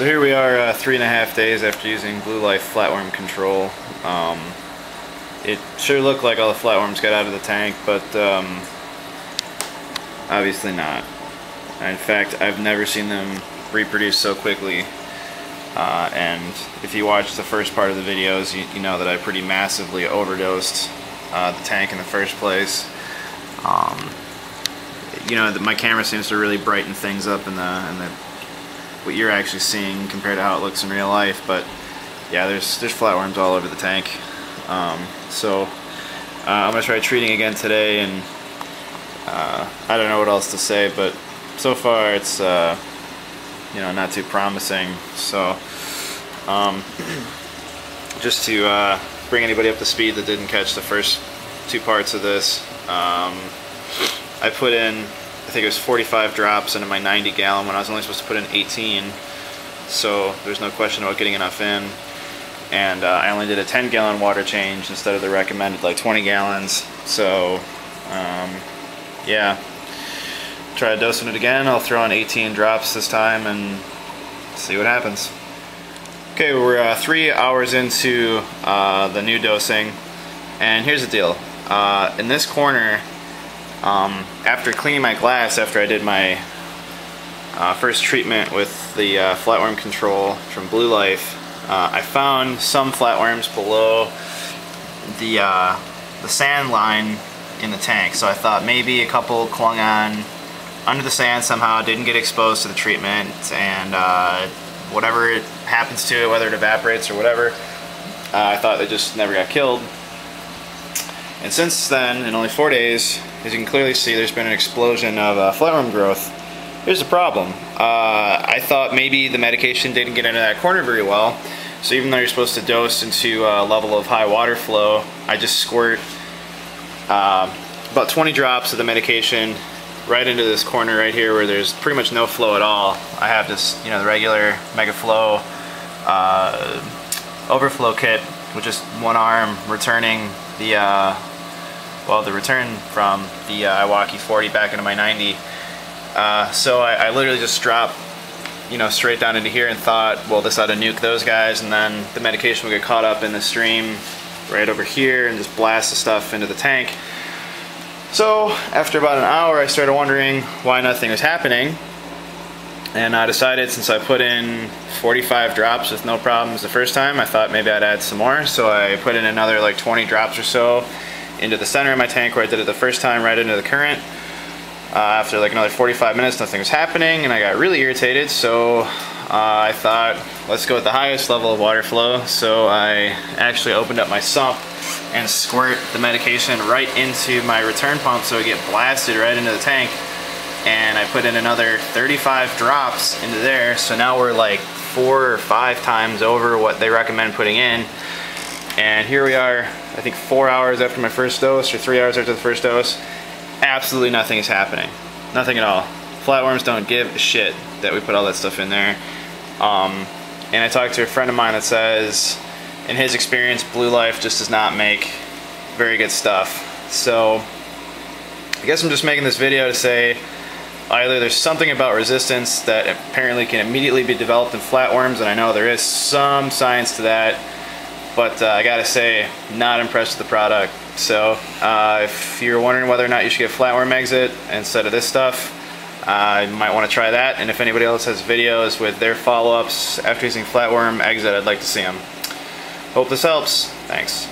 So here we are 3.5 days after using Blue Life Flatworm control. It sure looked like all the flatworms got out of the tank, but obviously not. In fact, I've never seen them reproduce so quickly. And if you watch the first part of the videos, you know that I pretty massively overdosed the tank in the first place. You know, my camera seems to really brighten things up in the what you're actually seeing compared to how it looks in real life. But yeah, there's flatworms all over the tank. So I'm gonna try treating again today, and I don't know what else to say, but so far it's you know, not too promising. So just to bring anybody up to speed that didn't catch the first two parts of this, I put in, I think it was 45 drops into my 90 gallon when I was only supposed to put in 18, so there's no question about getting enough in. And I only did a 10 gallon water change instead of the recommended like 20 gallons. So yeah, try dosing it again. I'll throw in 18 drops this time and see what happens. Okay, we're 3 hours into the new dosing, and here's the deal. In this corner, after cleaning my glass, after I did my first treatment with the flatworm control from Blue Life, I found some flatworms below the sand line in the tank. So I thought maybe a couple clung on under the sand somehow, didn't get exposed to the treatment, and whatever it happens to it, whether it evaporates or whatever, I thought they just never got killed. And since then, in only 4 days, as you can clearly see, there's been an explosion of flatworm growth. Here's the problem. I thought maybe the medication didn't get into that corner very well, so even though you're supposed to dose into a level of high water flow, I just squirt about 20 drops of the medication right into this corner right here where there's pretty much no flow at all. I have this, you know, the regular Mega Flow overflow kit with just one arm returning the well, the return from the Iwaki 40 back into my 90. So I literally just dropped, you know, straight down into here and thought, well, this ought to nuke those guys, and then the medication would get caught up in the stream right over here and just blast the stuff into the tank. So after about an hour, I started wondering why nothing was happening, and I decided, since I put in 45 drops with no problems the first time, I thought maybe I'd add some more. So I put in another like 20 drops or so into the center of my tank where I did it the first time, right into the current. After like another 45 minutes, nothing was happening, and I got really irritated, so I thought, let's go with the highest level of water flow. So I actually opened up my sump and squirt the medication right into my return pump so it get blasted right into the tank. And I put in another 35 drops into there, so now we're like 4 or 5 times over what they recommend putting in. And here we are, I think 4 hours after my first dose, or 3 hours after the first dose. Absolutely nothing is happening. Nothing at all. Flatworms don't give a shit that we put all that stuff in there. And I talked to a friend of mine that says, in his experience, Blue Life just does not make very good stuff. So I guess I'm just making this video to say, either there's something about resistance that apparently can immediately be developed in flatworms, and I know there is some science to that, but I gotta say, not impressed with the product. So if you're wondering whether or not you should get flatworm exit instead of this stuff, you might want to try that. And if anybody else has videos with their follow-ups after using flatworm exit, I'd like to see them. Hope this helps. Thanks.